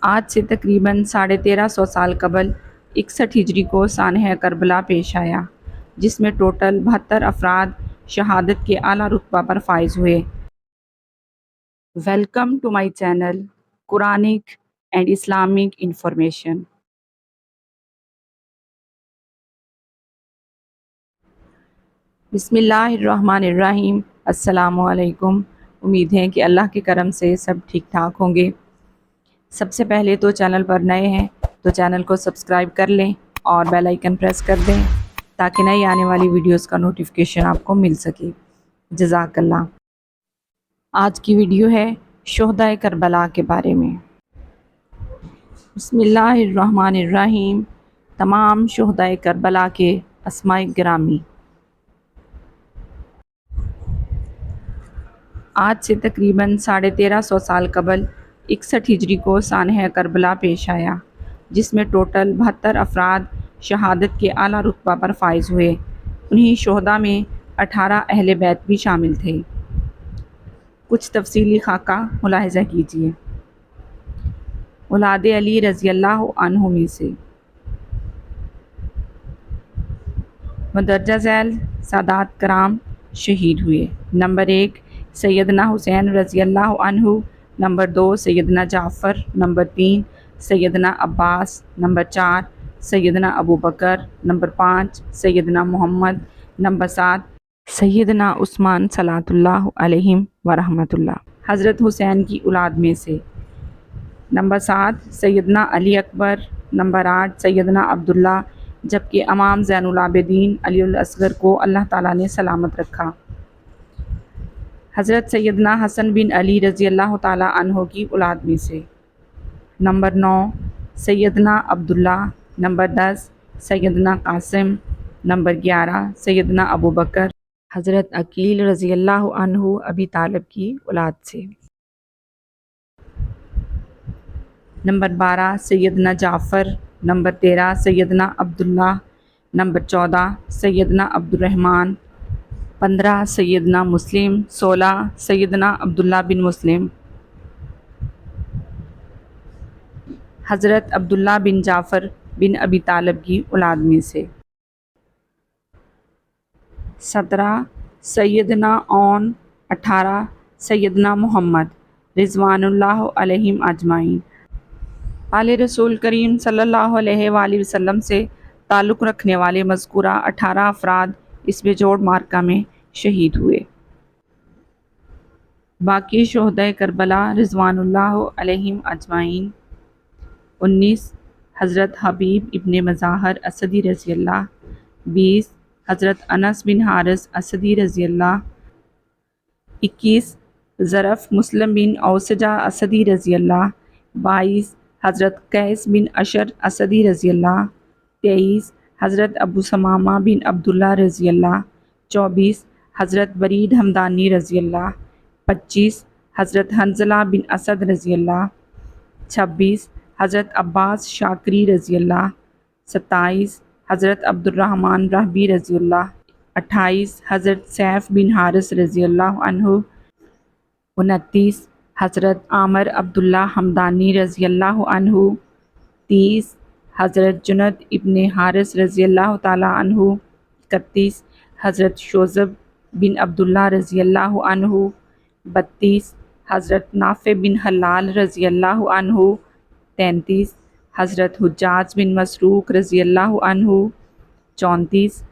آج سے تقریباً 1350 سال قبل 61 ہجری کو سانحہ کربلا پیش آیا، جس میں ٹوٹل 72 افراد شہادت کے اعلیٰ رتبہ پر فائز ہوئے۔ Welcome to my channel Quranic and Islamic information. بسم اللہ الرحمن الرحیم۔ السلام علیکم۔ امید ہے کہ اللہ کے کرم سے سب ٹھیک ٹھاک ہوں گے۔ سب سے پہلے تو چینل پر نئے ہیں تو چینل کو سبسکرائب کر لیں اور بیل آئیکن پریس کر دیں تاکہ نئی آنے والی ویڈیوز کا نوٹیفیکیشن آپ کو مل سکے۔ جزاک اللہ۔ آج کی ویڈیو ہے شہدائے کربلا کے بارے میں۔ بسم اللہ الرحمن الرحیم۔ تمام شہدائے کربلا کے اسماء گرامی۔ آج سے تقریباً 1350 سال قبل 61 ہجری کو سانحہ کربلا پیش آیا، جس میں ٹوٹل 72 افراد شہادت کے اعلیٰ رتبہ پر فائز ہوئے۔ انہی شہداء میں 18 اہل بیت بھی شامل تھے۔ کچھ تفصیلی خاکہ ملاحظہ کیجیے۔ اولاد علی رضی اللہ عنہ میں سے مندرجہ ذیل سادات کرام شہید ہوئے۔ نمبر 1 سیدنا حسین رضی اللہ عنہ، نمبر 2 سیدنا جعفر، نمبر 3 سیدنا عباس، نمبر 4 سیدنا ابو بکر، نمبر 5 سیدنا محمد، نمبر 7 سیدنا عثمان صلوات اللہ علیہم ورحمۃ اللہ۔ حضرت حسین کی اولاد میں سے نمبر 7 سیدنا علی اکبر، نمبر 8 سیدنا عبداللہ، جبکہ امام زین العابدین علی الاصغر کو اللہ تعالیٰ نے سلامت رکھا۔ حضرت سیدنا حسن بن علی رضی اللہ تعالیٰ عنہ کی اولاد میں سے نمبر 9 سیدنا عبداللہ، نمبر 10 سیدنا قاسم، نمبر 11 سیدنا ابو بکر۔ حضرت عقیل رضی اللہ عنہ ابی طالب کی اولاد سے نمبر 12 سیدنا جعفر، نمبر 13 سیدنا عبداللہ، نمبر 14 سیدنا عبد الرحمن، 15 سیدنا مسلم، 16 سیدنا عبداللہ بن مسلم۔ حضرت عبداللہ بن جعفر بن ابی طالب کی اولاد میں سے 17 سیدنا اون، 18 سیدنا محمد رضوان اللہ علیہم اجمعین۔ آل رسول کریم صلی اللہ علیہ وآلہ وسلم سے تعلق رکھنے والے مذکورہ 18 افراد اس بیجوڑ معرکہ میں شہید ہوئے۔ باقی شہدائے کربلا رضوان اللہ علیہم اجمعین: 19 حضرت حبیب ابن مظاہر اسدی رضی اللہ، 20 حضرت انس بن حارث اسدی رضی اللہ، 21 ظرف مسلم بن اوسجہ اسدی رضی اللہ، 22 حضرت قیس بن اشر اسدی رضی اللہ، 23 حضرت ابو ثمامہ بن عبداللہ رضی اللہ، 24 حضرت برید ہمدانی رضی اللہ، 25 حضرت حنظلہ بن اسد رضی اللہ، 26 حضرت عباس شاکری رضی اللہ، 27 حضرت عبد الرحمن راہبی رضی اللہ، 28 حضرت سیف بن حارث رضی اللہ عنہ، 29 حضرت عامر عبداللہ حمدانی رضی اللہ عنہ، 30 حضرت جنید ابن حارث رضی اللہ تعالیٰ عنہ، 31 حضرت شوذب بن عبداللہ رضی اللہ عنہ، 32 حضرت نافع بن حلال رضی اللہ عنہ، 33 حضرت حجاج بن مسروق رضی اللہ عنہ، 34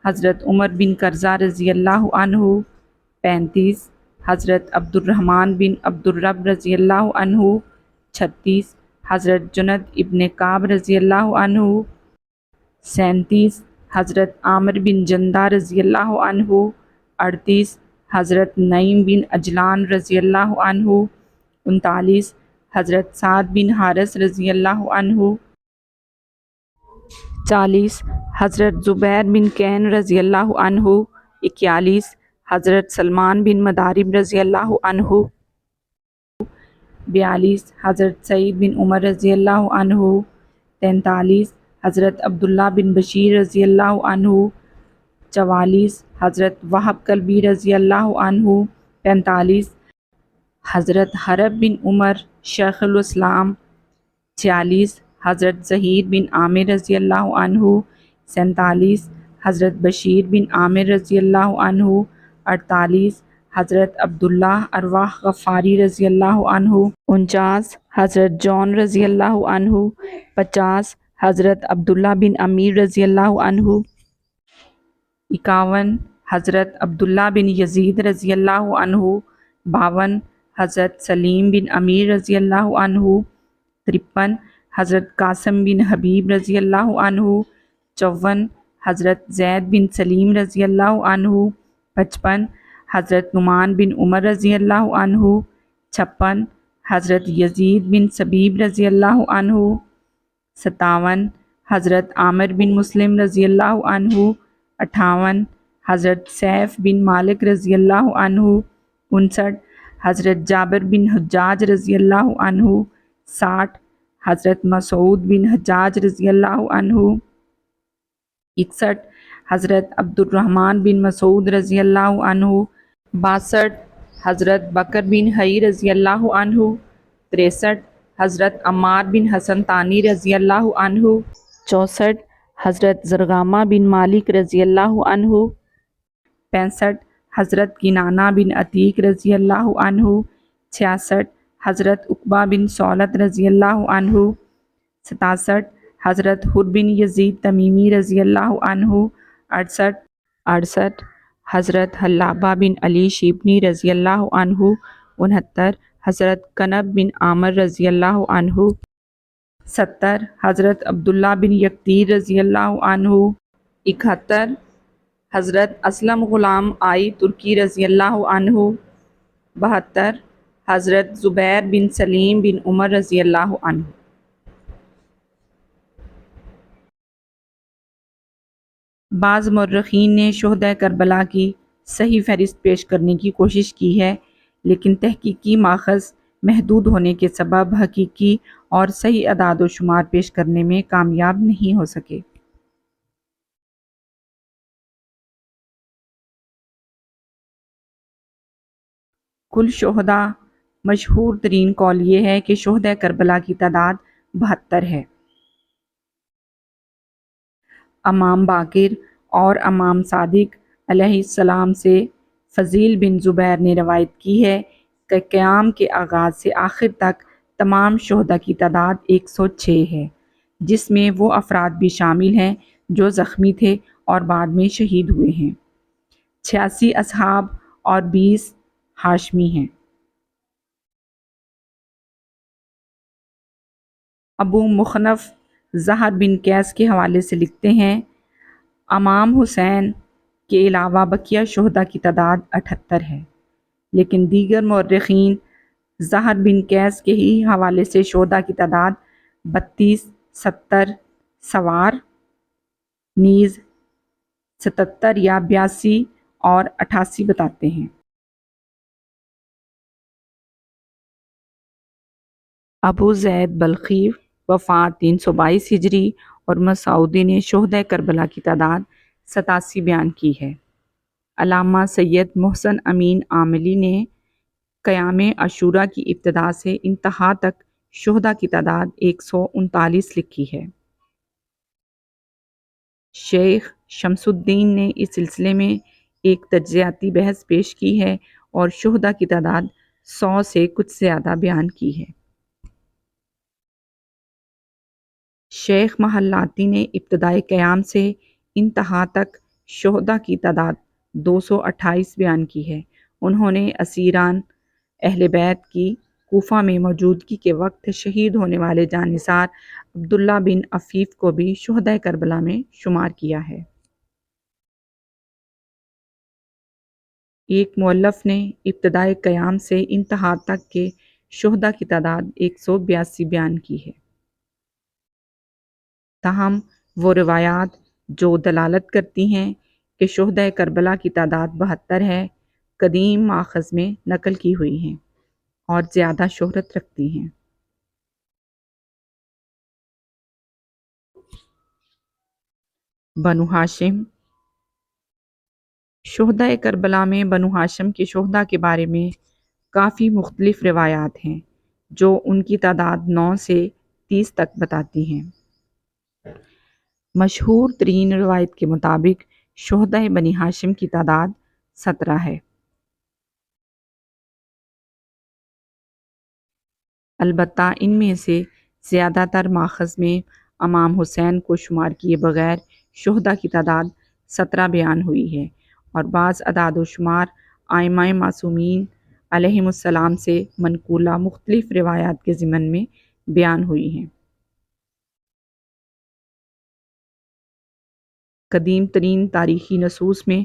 حضرت عمر بن قرظہ رضی اللہ عنہ، 35 حضرت عبد الرحمن بن عبد الرب رضی اللہ عنہ، 36 حضرت جنید ابن کعب رضی اللہ عنہ، 37 حضرت عامر بن جندہ رضی اللہ عنہ، 38 حضرت نعیم بن عجلان رضی اللہ عنہ، 39 حضرت سعد بن حارث رضی اللہ عنہ، 40 حضرت زبیر بن کین رضی اللہ عنہ، 41 حضرت سلمان بن مدارب رضی اللہ عنہ، 42 حضرت سعید بن عمر رضی اللہ عنہ، 43 حضرت عبداللہ بن بشیر رضی اللہ عنہ، 44 حضرت وہب کلبی رضی اللہ عنہ، 45 حضرت حرب بن عمر شیخ الاسلام، 46 حضرت ظہیر بن عامر رضی اللہ عنہ، 47 حضرت بشیر بن عامر رضی اللہ عنہ، 48 حضرت عبداللہ ارواح غفاری رضی اللہ عنہ، 49 حضرت جون رضی اللہ عنہ، 50 حضرت عبداللہ بن امیر رضی اللہ عنہ، 51 حضرت عبداللہ بن یزید رضی اللہ عنہ، 52 حضرت سلیم بن امیر رضی اللہ عنہ، 53 حضرت قاسم بن حبیب رضی اللہ عنہ، 54 حضرت زید بن سلیم رضی اللہ عنہ، 55 حضرت نعمان بن عمر رضی اللہ عنہ، 56 حضرت یزید بن سبیب رضی اللہ عنہ، 57 حضرت عامر بن مسلم رضی اللہ عنہ، 58 حضرت سیف بن مالک رضی اللہ عنہ، 59 حضرت جابر بن حجاج رضی اللہ عنہ، 60 حضرت مسعود بن حجاج رضی اللہ عنہ، 61 حضرت عبد الرحمن بن مسعود رضی اللہ عنہ، 62 حضرت بکر بن حی رضی اللہ عنہ، 63 حضرت عمار بن حسن تانی رضی اللہ عنہ، 64 حضرت زرغامہ بن مالک رضی اللہ عنہ، 65 حضرت کنانہ بن عتیق رضی اللہ عنہ، 66 حضرت عقبہ بن سولت رضی اللہ عنہ، 67 حضرت حر بن یزید تمیمی رضی اللہ عنہ، 68 حضرت حلابہ بن علی شیبنی رضی اللہ عنہ، 69 حضرت کنب بن عامر رضی اللہ عنہ، 70 حضرت عبداللہ بن یکتیر رضی اللہ عنہ، 71 حضرت اسلم غلام آئی ترکی رضی اللہ عنہ، 72 حضرت زبیر بن سلیم بن عمر رضی اللہ عنہ۔ بعض مورخین نے شہدائے کربلا کی صحیح فہرست پیش کرنے کی کوشش کی ہے، لیکن تحقیقی ماخذ محدود ہونے کے سبب حقیقی اور صحیح اعداد و شمار پیش کرنے میں کامیاب نہیں ہو سکے۔ کل شہداء مشہور ترین قول یہ ہے کہ شہدائے کربلا کی تعداد 72 ہے۔ امام باقر اور امام صادق علیہ السلام سے فضیل بن زبیر نے روایت کی ہے کہ قیام کے آغاز سے آخر تک تمام شہداء کی تعداد 106 ہے، جس میں وہ افراد بھی شامل ہیں جو زخمی تھے اور بعد میں شہید ہوئے ہیں۔ 86 اصحاب اور 20 ہاشمی ہیں۔ ابو مخنف زہر بن قیس کے حوالے سے لکھتے ہیں، امام حسین کے علاوہ بقیہ شہداء کی تعداد 78 ہے، لیکن دیگر مورخین زہر بن قیس کے ہی حوالے سے شہداء کی تعداد 32، 70 سوار نیز 77 یا 82 اور 88 بتاتے ہیں۔ ابو زید بلخی وفات 322 ہجری اور مسعودی نے شہدائے کربلا کی تعداد 87 بیان کی ہے۔ علامہ سید محسن امین عاملی نے قیام عاشوراء کی ابتدا سے انتہا تک شہداء کی تعداد 139 لکھی ہے۔ شیخ شمس الدین نے اس سلسلے میں ایک تجزیاتی بحث پیش کی ہے اور شہداء کی تعداد 100 سے کچھ زیادہ بیان کی ہے۔ شیخ محلاتی نے ابتدائے قیام سے انتہا تک شہداء کی تعداد 228 بیان کی ہے۔ انہوں نے اسیران اہل بیت کی کوفہ میں موجودگی کے وقت شہید ہونے والے جانثار عبداللہ بن عفیف کو بھی شہدائے کربلا میں شمار کیا ہے۔ ایک مؤلف نے ابتدائے قیام سے انتہا تک کے شہداء کی تعداد 182 بیان کی ہے۔ تاہم وہ روایات جو دلالت کرتی ہیں کہ شہدائے کربلا کی تعداد 72 ہے، قدیم ماخذ میں نقل کی ہوئی ہیں اور زیادہ شہرت رکھتی ہیں۔ بنو ہاشم۔ شہدائے کربلا میں بنو ہاشم کے شہداء کے بارے میں کافی مختلف روایات ہیں جو ان کی تعداد 9 سے 30 تک بتاتی ہیں۔ مشہور ترین روایت کے مطابق شہدائے بنی ہاشم کی تعداد 17 ہے۔ البتہ ان میں سے زیادہ تر ماخذ میں امام حسین کو شمار کیے بغیر شہداء کی تعداد 17 بیان ہوئی ہے، اور بعض اعداد و شمار ائمہ معصومین علیہم السلام سے منقولہ مختلف روایات کے ضمن میں بیان ہوئی ہیں۔ قدیم ترین تاریخی نصوص میں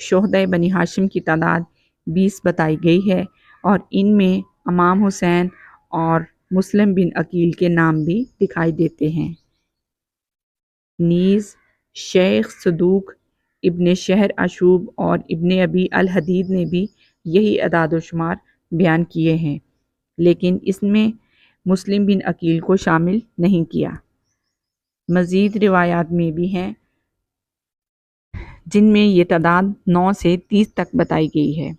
شہدائے بنی ہاشم کی تعداد 20 بتائی گئی ہے، اور ان میں امام حسین اور مسلم بن عقیل کے نام بھی دکھائی دیتے ہیں۔ نیز شیخ صدوق، ابن شہر اشوب اور ابن ابی الحدید نے بھی یہی اعداد و شمار بیان کیے ہیں، لیکن اس میں مسلم بن عقیل کو شامل نہیں کیا۔ مزید روایات میں بھی ہیں جن میں یہ تعداد 9 سے 30 تک بتائی گئی ہے۔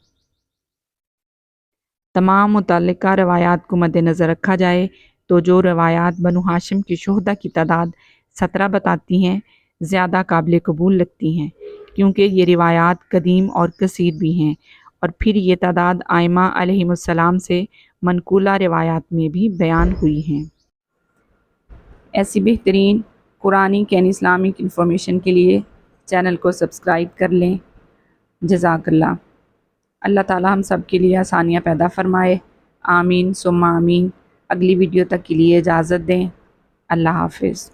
تمام متعلقہ روایات کو مد نظر رکھا جائے تو جو روایات بنو ہاشم کے شہداء کی تعداد 17 بتاتی ہیں زیادہ قابل قبول لگتی ہیں، کیونکہ یہ روایات قدیم اور کثیر بھی ہیں، اور پھر یہ تعداد ائمہ علیہم السلام سے منقولہ روایات میں بھی بیان ہوئی ہیں۔ ایسی بہترین قرآنک اینڈ اسلامک انفارمیشن کے لیے چینل کو سبسکرائب کر لیں۔ جزاک اللہ۔ اللہ تعالی ہم سب کے لیے آسانیاں پیدا فرمائے۔ آمین ثم آمین۔ اگلی ویڈیو تک کے لیے اجازت دیں۔ اللہ حافظ۔